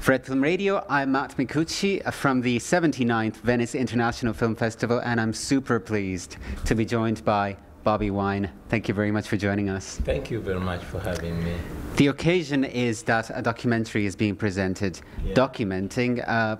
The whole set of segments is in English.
For Red Film Radio, I'm Matt Micucci from the 79th Venice International Film Festival, and I'm super pleased to be joined by Bobi Wine. Thank you very much for joining us. Thank you very much for having me. The occasion is that a documentary is being presented, documenting a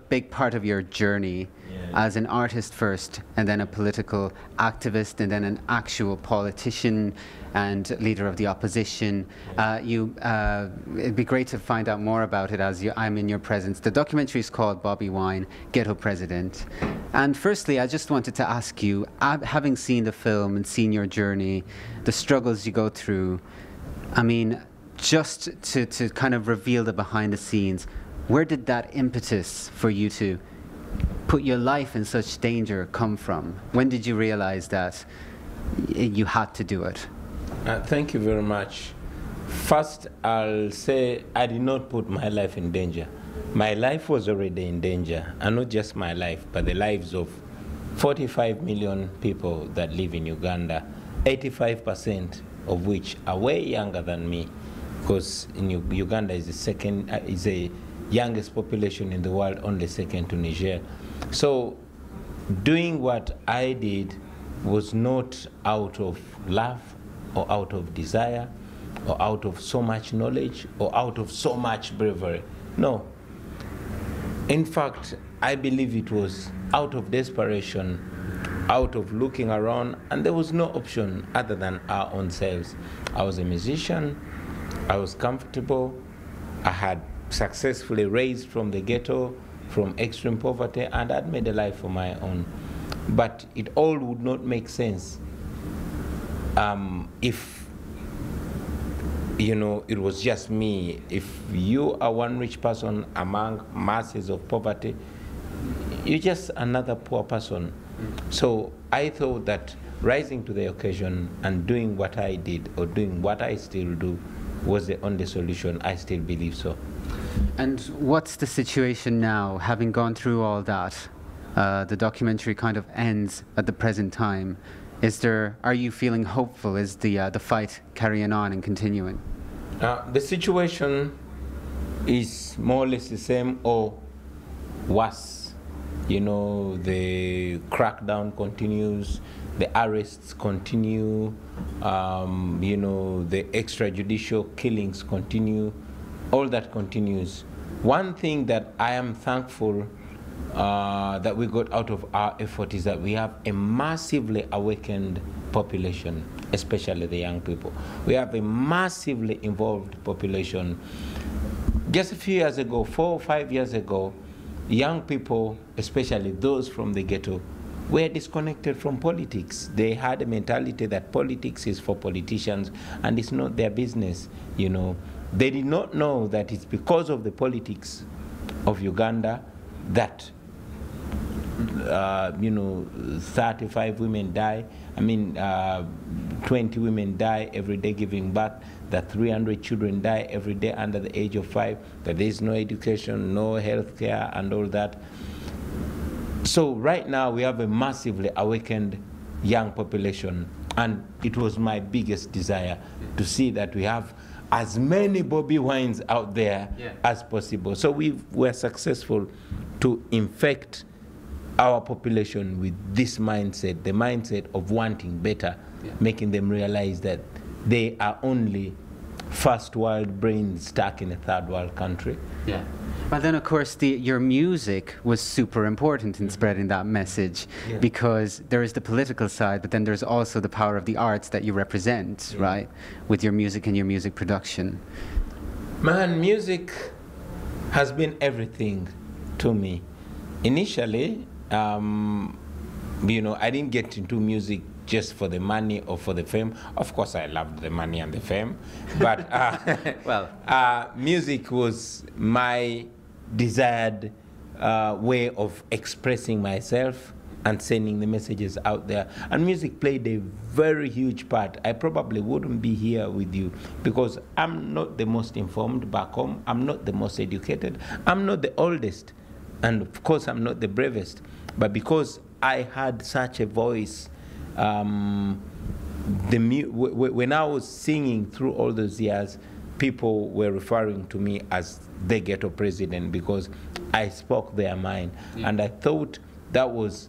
big part of your journey as an artist first, and then a political activist, and then an actual politician and leader of the opposition. It'd be great to find out more about it as I'm in your presence. The documentary is called Bobi Wine, Ghetto President. And firstly, I just wanted to ask you, having seen the film and seen your journey, the struggles you go through, I mean, just to kind of reveal the behind the scenes, where did that impetus for you to put your life in such danger come from? When did you realize that you had to do it? Thank you very much. First, I'll say I did not put my life in danger. My life was already in danger, and not just my life, but the lives of 45 million people that live in Uganda, 85% of which are way younger than me, because in Uganda is the youngest population in the world, only second to Niger. So doing what I did was not out of love or out of desire or out of so much knowledge or out of so much bravery. No. In fact, I believe it was out of desperation, out of looking around, and there was no option other than our own selves. I was a musician, I was comfortable, I had successfully raised from the ghetto, from extreme poverty, and I'd made a life for my own. But it all would not make sense if, it was just me. If you are one rich person among masses of poverty, you're just another poor person. So I thought that rising to the occasion and doing what I did, or doing what I still do, was the only solution. I still believe so. And what's the situation now, having gone through all that? The documentary kind of ends at the present time. Are you feeling hopeful? Is the fight carrying on and continuing? The situation is more or less the same or worse. The crackdown continues, the arrests continue, the extrajudicial killings continue, all that continues. One thing that I am thankful that we got out of our effort is that we have a massively awakened population, especially the young people. We have a massively involved population. Just a few years ago, 4 or 5 years ago, young people, especially those from the ghetto, were disconnected from politics. They had a mentality that politics is for politicians and it's not their business. They did not know that it's because of the politics of Uganda that 35 women die. 20 women die every day giving birth, that 300 children die every day under the age of 5, that there is no education, no health care, and all that. So right now we have a massively awakened young population, and it was my biggest desire to see that we have as many Bobi Wines out there as possible. So we were successful to infect our population with this mindset, the mindset of wanting better, making them realize that they are only first world brains stuck in a third world country. Yeah. But then, of course, your music was super important in spreading that message, because there is the political side, but then there's also the power of the arts that you represent, right, with your music and your music production. Man, music has been everything to me. Initially, I didn't get into music just for the money or for the fame. Of course, I loved the money and the fame, but music was my desired way of expressing myself and sending the messages out there. And music played a very huge part. I probably wouldn't be here with you because I'm not the most informed back home. I'm not the most educated. I'm not the oldest. And of course, I'm not the bravest. But because I had such a voice, when I was singing through all those years, people were referring to me as the ghetto president because I spoke their mind. And I thought that was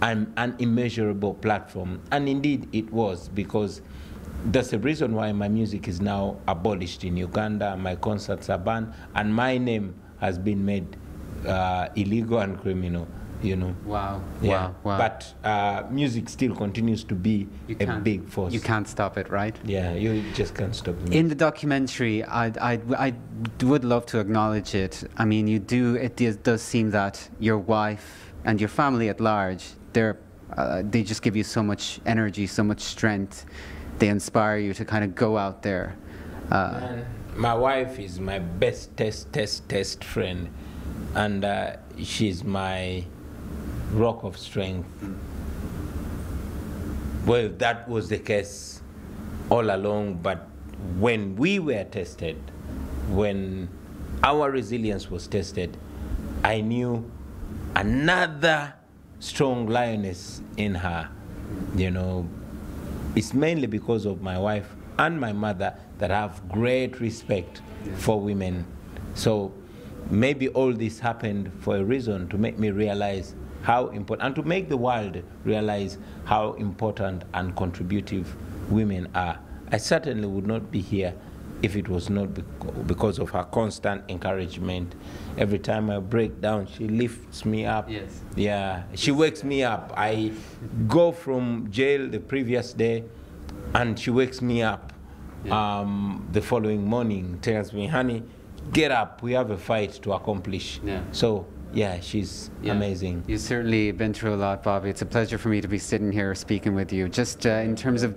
an immeasurable platform. And indeed it was, because that's the reason why my music is now abolished in Uganda, my concerts are banned, and my name has been made illegal and criminal, you know. Wow. Yeah. Wow. Wow. But music still continues to be a big force. You can't stop it, right? Yeah, you just can't stop it. In the documentary, I would love to acknowledge it. I mean, it does seem that your wife and your family at large, they just give you so much energy, so much strength. They inspire you to kind of go out there. My wife is my best test friend, and she's my rock of strength. Well, that was the case all along, but when we were tested, when our resilience was tested, I knew another strong lioness in her, you know. It's mainly because of my wife and my mother that I have great respect for women. So maybe all this happened for a reason, to make me realize how important, and to make the world realize how important and contributive women are. I certainly would not be here if it was not because of her constant encouragement. Every time I break down, she lifts me up. Yes. Yeah, she wakes me up. I go from jail the previous day, and she wakes me up the following morning, tells me, honey, get up, we have a fight to accomplish. Yeah. So, yeah, she's amazing. You've certainly been through a lot, Bobby. It's a pleasure for me to be sitting here speaking with you. Just in terms of...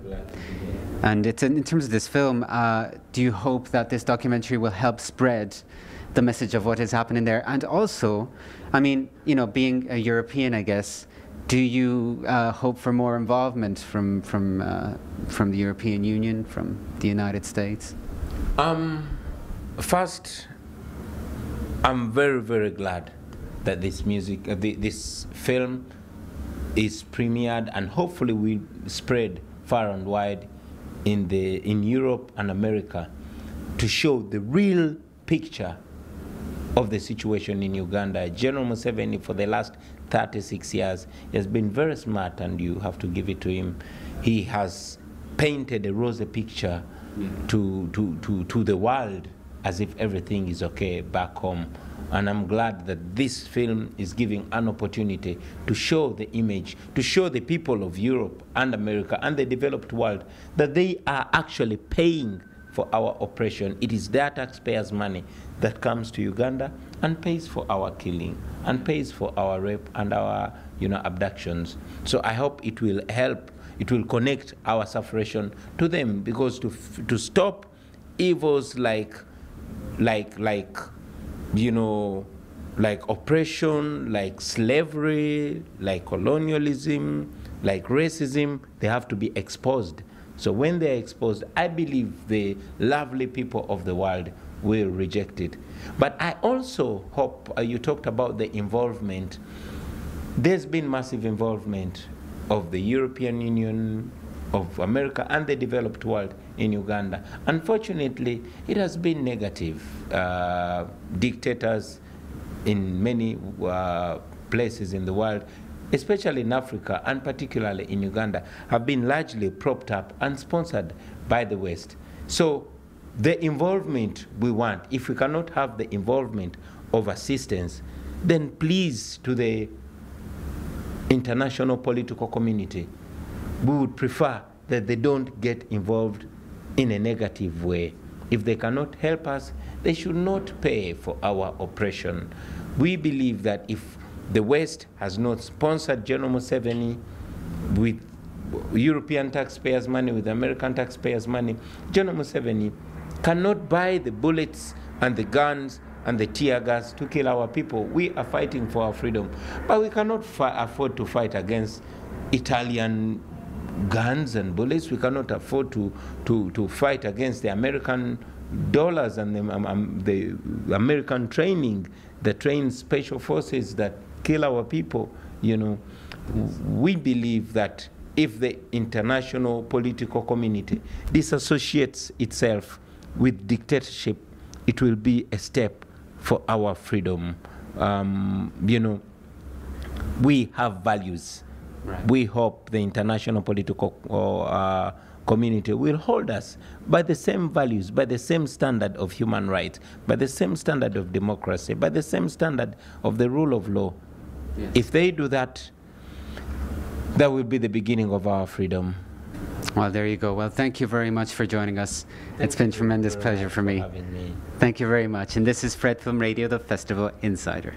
And in terms of this film, do you hope that this documentary will help spread the message of what is happening there? And also, I mean, you know, being a European, I guess, do you hope for more involvement from the European Union, from the United States? First, I'm very, very glad that this this film is premiered and hopefully will spread far and wide in Europe and America, to show the real picture of the situation in Uganda. General Museveni, for the last 36 years, has been very smart, and you have to give it to him. He has painted a rosy picture to the world, as if everything is okay back home. And I'm glad that this film is giving an opportunity to show the image, to show the people of Europe and America and the developed world that they are actually paying for our oppression. It is their taxpayers' money that comes to Uganda and pays for our killing, and pays for our rape and our, you know, abductions. So I hope it will help, it will connect our suffering to them, because to stop evils like you know, like oppression, like slavery, like colonialism, like racism, they have to be exposed. So when they're exposed, I believe the lovely people of the world will reject it. But I also hope, you talked about the involvement. There's been massive involvement of the European Union, of America, and the developed world in Uganda. Unfortunately, it has been negative. Dictators in many places in the world, especially in Africa and particularly in Uganda, have been largely propped up and sponsored by the West. So the involvement we want, if we cannot have the involvement of assistance, then please, to the international political community, we would prefer that they don't get involved in a negative way. If they cannot help us, they should not pay for our oppression. We believe that if the West has not sponsored General Museveni with European taxpayers' money, with American taxpayers' money, General Museveni cannot buy the bullets and the guns and the tear gas to kill our people. We are fighting for our freedom, but we cannot afford to fight against Italian guns and bullets. We cannot afford to fight against the American dollars and the American training, the trained special forces that kill our people. You know, we believe that if the international political community disassociates itself with dictatorship, it will be a step for our freedom. You know, we have values. Right. We hope the international political community will hold us by the same values, by the same standard of human rights, by the same standard of democracy, by the same standard of the rule of law. Yes. If they do that, that will be the beginning of our freedom. Well, there you go. Well, thank you very much for joining us. It's been a tremendous pleasure for me. Having me. Thank you very much. And this is Fred Film Radio, the Festival Insider.